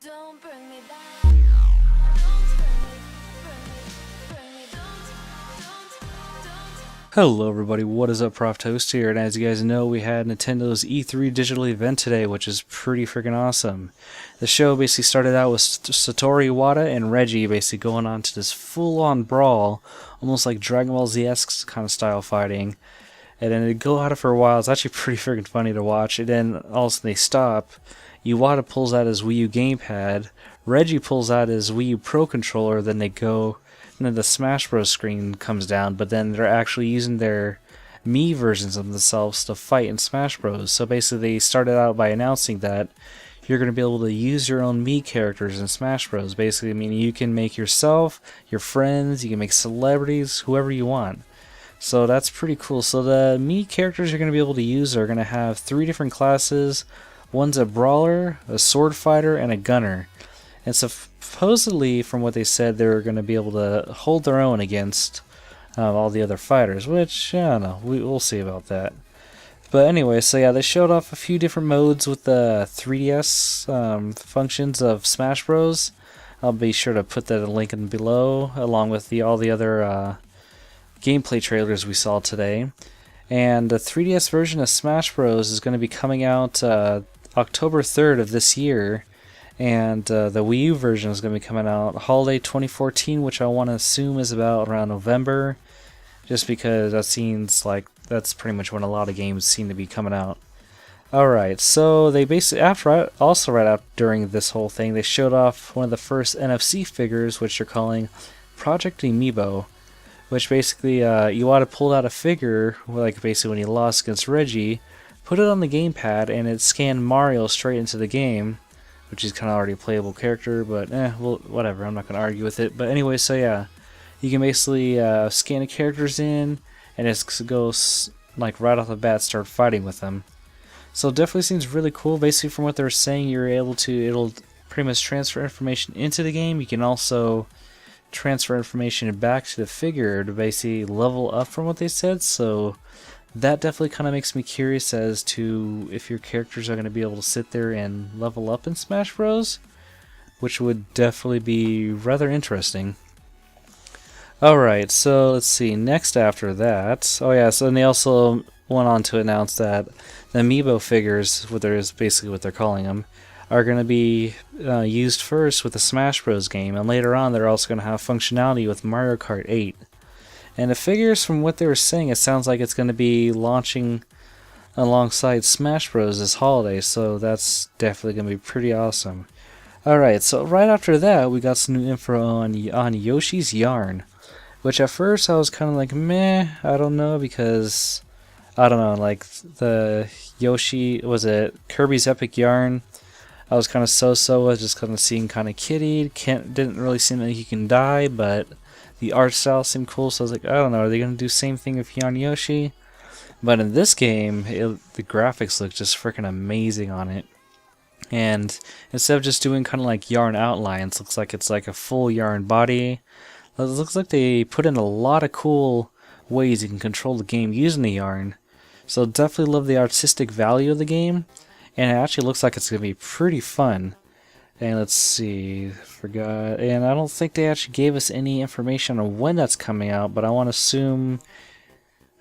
Don't bring me down. Don't bring me, don't. Hello everybody, what is up? Prof here, and as you guys know, we had Nintendo's E3 digital event today, which is pretty freaking awesome. The show basically started out with Satoru Iwata and Reggie basically going on to this full-on brawl, almost like Dragon Ball Z-esque kind of style fighting, and then they go at it for a while. It's actually pretty freaking funny to watch, and then all of a sudden they stop. Iwata pulls out his Wii U gamepad, Reggie pulls out his Wii U Pro controller, then they go, and then the Smash Bros screen comes down, but then they're actually using their Mii versions of themselves to fight in Smash Bros. So basically they started out by announcing that you're going to be able to use your own Mii characters in Smash Bros. Basically, I mean, you can make yourself, your friends, you can make celebrities, whoever you want. So that's pretty cool. So the Mii characters you're going to be able to use are going to have 3 different classes. One's a brawler, a sword fighter, and a gunner. And supposedly, from what they said, they're going to be able to hold their own against all the other fighters, which, I don't know, we'll see about that. But anyway, so yeah, they showed off a few different modes with the 3DS functions of Smash Bros. I'll be sure to put that link in below, along with all the other gameplay trailers we saw today. And the 3DS version of Smash Bros. Is going to be coming out October 3rd of this year. And the Wii U version is going to be coming out holiday 2014, which I want to assume is about around November, just because that seems like that's pretty much when a lot of games seem to be coming out. Alright, so they basically, right after during this whole thing, they showed off one of the first NFC figures, which they're calling Project Amiibo, which basically Iwata pulled out a figure, like basically when he lost against Reggie, put it on the gamepad, and it scanned Mario straight into the game, which is kind of already a playable character, but well, whatever, I'm not going to argue with it. But anyway, so yeah, you can basically scan the characters in, and it goes, like, right off the bat, start fighting with them. So it definitely seems really cool. Basically, from what they're saying, you're able to, it'll pretty much transfer information into the game. You can also transfer information back to the figure to basically level up from what they said, so that definitely kind of makes me curious as to if your characters are going to be able to sit there and level up in Smash Bros, which would definitely be rather interesting. Alright, so let's see, next after that, oh yeah, so then they also went on to announce that the Amiibo figures, basically what they're calling them, are going to be used first with the Smash Bros game, and later on they're also going to have functionality with Mario Kart 8. And the figures, from what they were saying, it sounds like it's going to be launching alongside Smash Bros this holiday, so that's definitely going to be pretty awesome. Alright, so right after that, we got some new info on Yoshi's Yarn, which at first I was kind of like, meh, I don't know, because, I don't know, like, the Yoshi, was it Kirby's Epic Yarn? I was kind of so-so with, just kind of seeing kind of kitty, didn't really seem like he can die, but the art style seemed cool, so I was like, I don't know, are they going to do the same thing with Yarn Yoshi? But in this game, the graphics look just freaking amazing on it. And instead of just doing kind of like yarn outlines, looks like it's like a full yarn body. It looks like they put in a lot of cool ways you can control the game using the yarn. So definitely love the artistic value of the game, and it actually looks like it's going to be pretty fun. And let's see, forgot, and I don't think they actually gave us any information on when that's coming out, but I want to assume,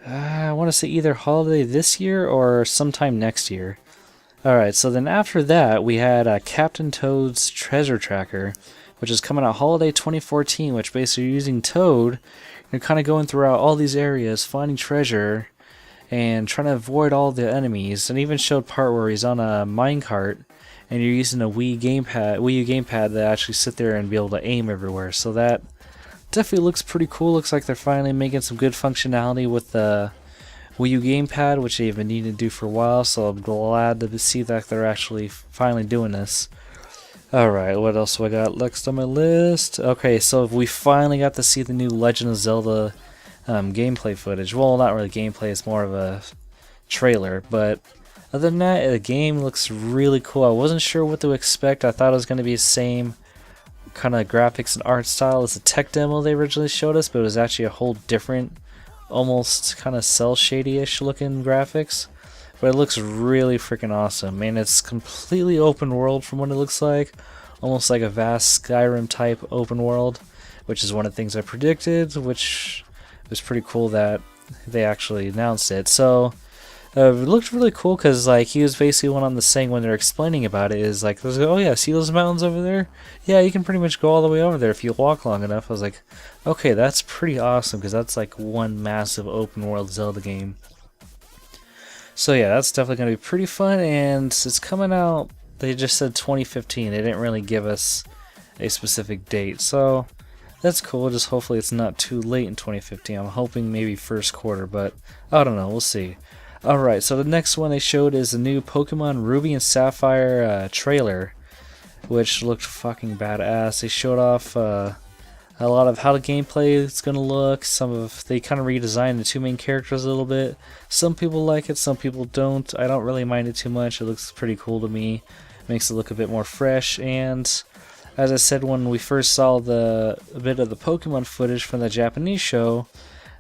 I want to say either holiday this year or sometime next year. Alright, so then after that, we had Captain Toad's Treasure Tracker, which is coming out holiday 2014, which basically you're using Toad, you're kind of going throughout all these areas, finding treasure, and trying to avoid all the enemies, and even showed part where he's on a minecart, and you're using a Wii U gamepad to actually sit there and be able to aim everywhere. So that definitely looks pretty cool. Looks like they're finally making some good functionality with the Wii U gamepad, which they've been needing to do for a while, so I'm glad to see that they're actually finally doing this. Alright, what else do I got next on my list? Okay, so we finally got to see the new Legend of Zelda gameplay footage. Well, not really gameplay, it's more of a trailer, but other than that, the game looks really cool. I wasn't sure what to expect. I thought it was going to be the same kind of graphics and art style as the tech demo they originally showed us, but it was actually a whole different, almost kind of cell shady-ish looking graphics. But it looks really freaking awesome. And it's completely open world from what it looks like. almost like a vast Skyrim type open world, which is one of the things I predicted, which was pretty cool that they actually announced it. So it looked really cool because like he was basically one on the saying when they're explaining about it is like, oh yeah, see those mountains over there? Yeah, you can pretty much go all the way over there if you walk long enough. I was like, okay, that's pretty awesome because that's like one massive open world Zelda game. So yeah, that's definitely going to be pretty fun, and it's coming out, they just said 2015, they didn't really give us a specific date, so that's cool. Just hopefully it's not too late in 2015. I'm hoping maybe first quarter, but I don't know, we'll see. Alright, so the next one they showed is the new Pokemon Ruby and Sapphire trailer, which looked fucking badass. They showed off a lot of how the gameplay is going to look. They kind of redesigned the two main characters a little bit. Some people like it, some people don't. I don't really mind it too much. It looks pretty cool to me. Makes it look a bit more fresh, and as I said when we first saw a bit of the Pokemon footage from the Japanese show,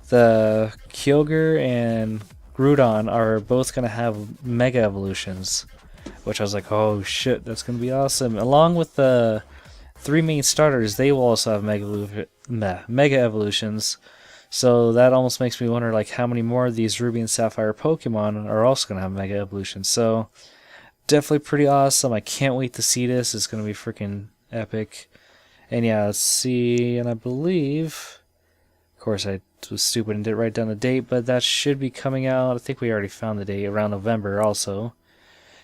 the Kyogre and Groudon are both going to have Mega Evolutions, which I was like, oh shit, that's going to be awesome. Along with the three main starters, they will also have Mega Evolutions, so that almost makes me wonder like how many more of these Ruby and Sapphire Pokemon are also going to have Mega Evolutions. So definitely pretty awesome. I can't wait to see this. It's going to be freaking epic. And yeah, let's see, and I believe, of course I was stupid and didn't write down the date, but that should be coming out, I think we already found the date, around November also.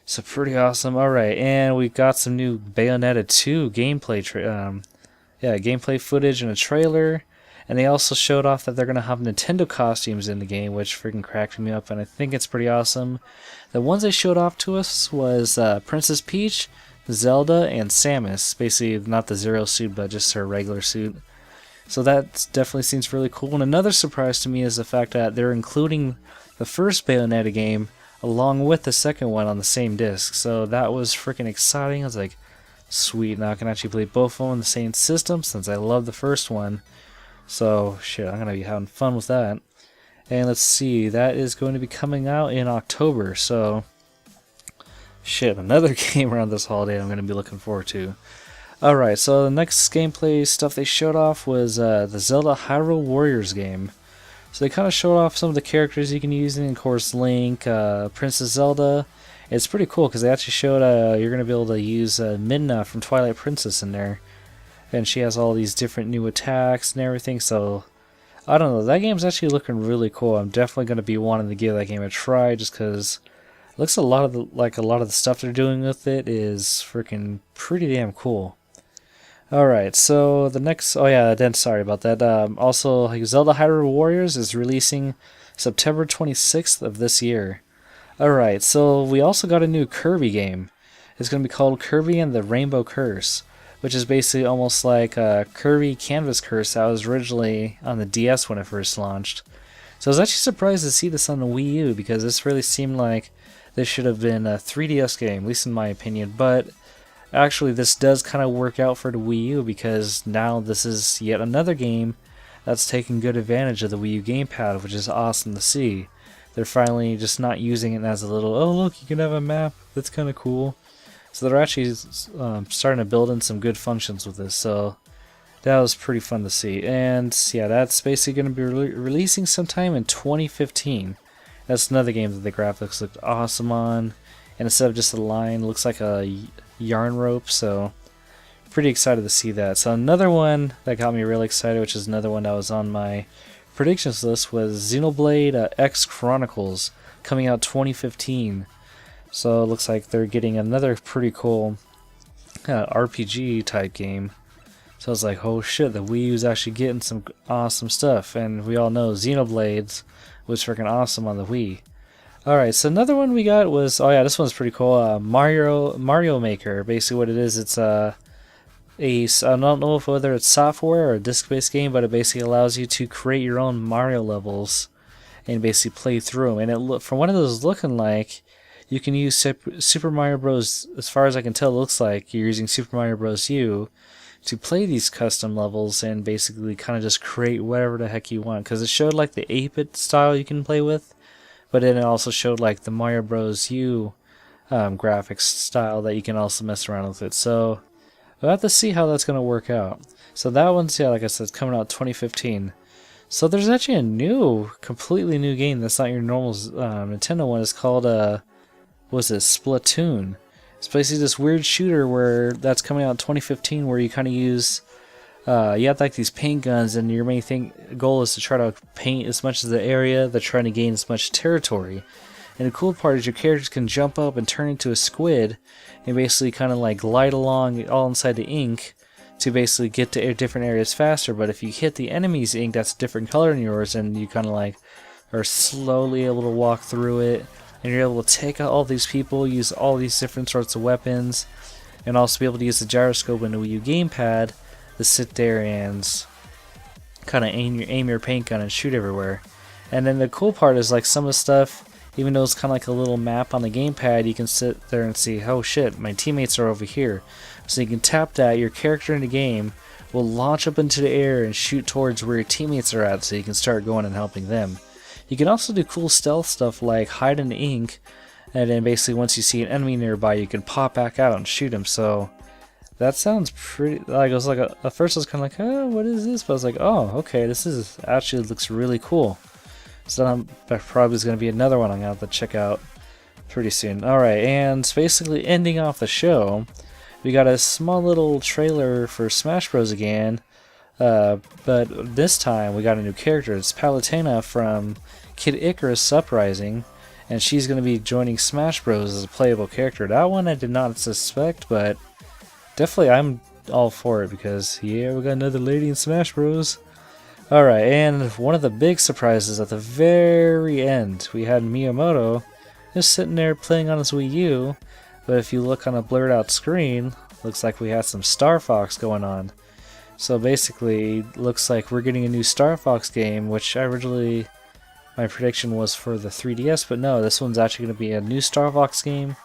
So pretty awesome. Alright, and we got some new Bayonetta 2 gameplay gameplay footage and a trailer. And they also showed off that they're going to have Nintendo costumes in the game, which freaking cracked me up, and I think it's pretty awesome. The ones they showed off to us was Princess Peach, Zelda, and Samus. Basically, not the Zero suit, but just her regular suit. So that definitely seems really cool. And another surprise to me is the fact that they're including the first Bayonetta game along with the second one on the same disc. So that was freaking exciting. I was like, sweet, now I can actually play both of them on the same system since I love the first one. So shit, I'm going to be having fun with that. And let's see, that is going to be coming out in October. So shit, another game around this holiday I'm going to be looking forward to. Alright, so the next gameplay stuff they showed off was the Zelda Hyrule Warriors game. So they kind of showed off some of the characters you can use, and of course Link, Princess Zelda. It's pretty cool because they actually showed you're going to be able to use Midna from Twilight Princess in there. And she has all these different new attacks and everything, so I don't know, that game's actually looking really cool. I'm definitely going to be wanting to give that game a try just because it looks a lot of the stuff they're doing with it is freaking pretty damn cool. Alright, so the next, sorry about that. Also, Zelda Hyrule Warriors is releasing September 26th of this year. Alright, so we also got a new Kirby game. It's going to be called Kirby and the Rainbow Curse, which is basically almost like Kirby Canvas Curse that was originally on the DS when it first launched. So I was actually surprised to see this on the Wii U because this really seemed like this should have been a 3DS game, at least in my opinion, but actually this does kind of work out for the Wii U because now this is yet another game that's taking good advantage of the Wii U gamepad, which is awesome to see. They're finally just not using it as a little, oh look, you can have a map, that's kind of cool. So they're actually starting to build in some good functions with this, so that was pretty fun to see. And yeah, that's basically going to be releasing sometime in 2015. That's another game that the graphics looked awesome on, and instead of just a line, it looks like a yarn rope, so pretty excited to see that. So another one that got me really excited, which is another one that was on my predictions list, was Xenoblade X Chronicles, coming out 2015. So it looks like they're getting another pretty cool RPG type game. So I was like, oh shit, the Wii U's actually getting some awesome stuff. And we all know Xenoblades was freaking awesome on the Wii. Alright, so another one we got was, oh yeah, this one's pretty cool. Mario Maker. Basically what it is, it's I don't know whether it's software or a disc-based game, but it basically allows you to create your own Mario levels and basically play through them. And it from what it was looking like, you can use Super Mario Bros. As far as I can tell, it looks like you're using Super Mario Bros. U to play these custom levels and basically kind of just create whatever the heck you want. Because it showed like the 8-bit style you can play with, but then it also showed like the Mario Bros. U graphics style that you can also mess around with it. So We'll have to see how that's going to work out. So that one's, yeah, like I said, coming out 2015. So there's actually a new, completely new game that's not your normal Nintendo one. It's called, was it Splatoon? It's basically this weird shooter where that's coming out in 2015 where you kind of use, you have like these paint guns and your main goal is to try to paint as much of the area. They're trying to gain as much territory. And the cool part is your characters can jump up and turn into a squid and basically kind of like glide along all inside the ink to basically get to different areas faster. But if you hit the enemy's ink that's a different color than yours, and you kind of like are slowly able to walk through it, and you're able to take out all these people, use all these different sorts of weapons, and also be able to use the gyroscope and the Wii U gamepad to sit there and kind of aim your paint gun and shoot everywhere. And then the cool part is like some of the stuff, even though it's kind of like a little map on the gamepad, you can sit there and see, oh shit, my teammates are over here. So you can tap that, your character in the game will launch up into the air and shoot towards where your teammates are at so you can start going and helping them. You can also do cool stealth stuff like hide in the ink, and then basically once you see an enemy nearby you can pop back out and shoot him. So that sounds pretty, like, it was like at first I was kind of like, oh, what is this? But I was like, oh, okay, this is actually looks really cool. So that probably is going to be another one I'm going to have to check out pretty soon. Alright, and basically ending off the show, we got a small little trailer for Smash Bros. Again, but this time we got a new character. It's Palutena from Kid Icarus Uprising, and she's going to be joining Smash Bros. As a playable character. That one I did not suspect, but definitely I'm all for it because, yeah, we got another lady in Smash Bros. Alright, and one of the big surprises at the very end, we had Miyamoto just sitting there playing on his Wii U, but if you look on a blurred out screen, looks like we had some Star Fox going on. So basically, looks like we're getting a new Star Fox game, which originally my prediction was for the 3DS, but no, this one's actually going to be a new Star Fox game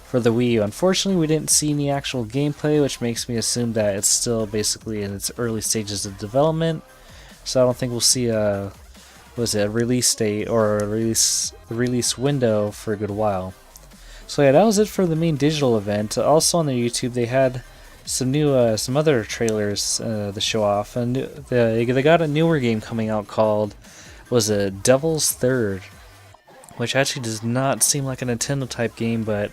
for the Wii U. Unfortunately, we didn't see any actual gameplay, which makes me assume that it's still basically in its early stages of development. So I don't think we'll see a release date or a release window for a good while. So yeah, that was it for the main digital event. Also on their YouTube, they had some new some other trailers to show off, and they got a newer game coming out called Devil's Third, which actually does not seem like a Nintendo type game, but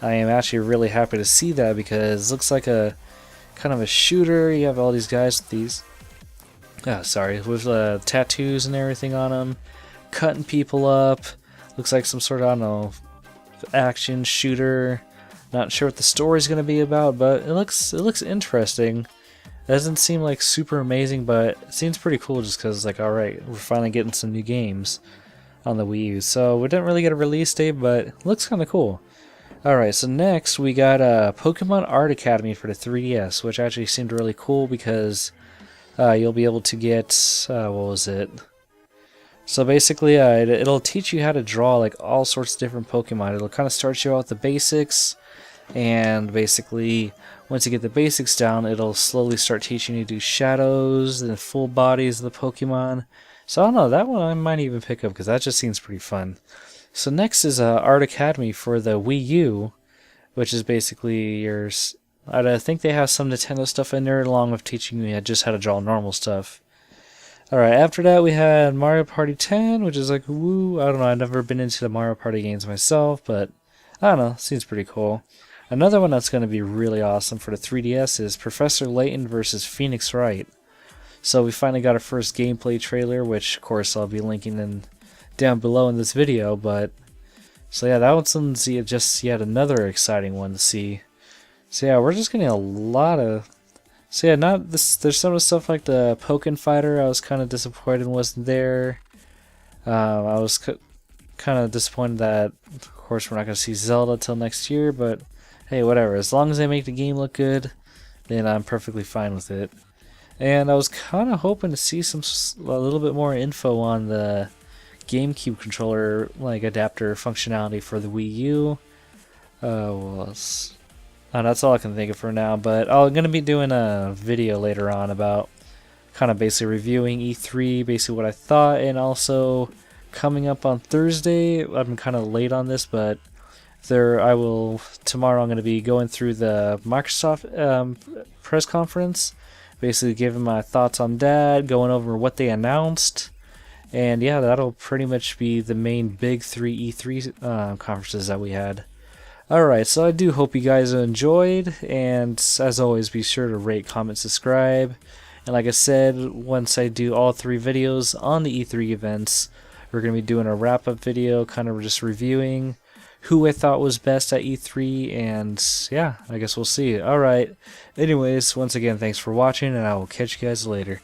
I am actually really happy to see that because it looks like a kind of a shooter. You have all these guys with these with tattoos and everything on them, cutting people up. Looks like some sort of, I don't know, action shooter. Not sure what the story's going to be about, but it looks interesting. It doesn't seem like super amazing, but it seems pretty cool just because, like, alright, we're finally getting some new games on the Wii U. So we didn't really get a release date, but it looks kind of cool. Alright, so next we got Pokemon Art Academy for the 3DS, which actually seemed really cool because you'll be able to get, what was it? So basically, it'll teach you how to draw like all sorts of different Pokemon. It'll kind of start you out with the basics, and basically, once you get the basics down, it'll slowly start teaching you to do shadows and full bodies of the Pokemon. So I don't know, that one I might even pick up because that just seems pretty fun. So next is Art Academy for the Wii U, which is basically yours. I think they have some Nintendo stuff in there along with teaching you just how to draw normal stuff. Alright, after that we had Mario Party 10, which is like, woo, I don't know, I've never been into the Mario Party games myself, but I don't know, seems pretty cool. Another one that's going to be really awesome for the 3DS is Professor Layton vs. Phoenix Wright. So we finally got our first gameplay trailer, which of course I'll be linking in down below in this video, but so yeah, that one's just yet another exciting one to see. So yeah, we're just getting a lot of... So yeah, not this. There's some of the stuff like the Pokken Fighter. I was kind of disappointed wasn't there. I was kind of disappointed that, of course, we're not going to see Zelda till next year. But hey, whatever. As long as they make the game look good, then I'm perfectly fine with it. And I was kind of hoping to see a little bit more info on the GameCube controller, like adapter functionality for the Wii U. What else? That's all I can think of for now, but I'm going to be doing a video later on about kind of basically reviewing E3, basically what I thought, and also coming up on Thursday, I'm kind of late on this, but Tomorrow I'm going to be going through the Microsoft press conference, basically giving my thoughts on that, going over what they announced, and yeah, that'll pretty much be the main big three E3 conferences that we had. Alright, so I do hope you guys enjoyed, and as always, be sure to rate, comment, subscribe. And like I said, once I do all 3 videos on the E3 events, we're going to be doing a wrap-up video, kind of just reviewing who I thought was best at E3, and yeah, I guess we'll see. Alright, anyways, once again, thanks for watching, and I will catch you guys later.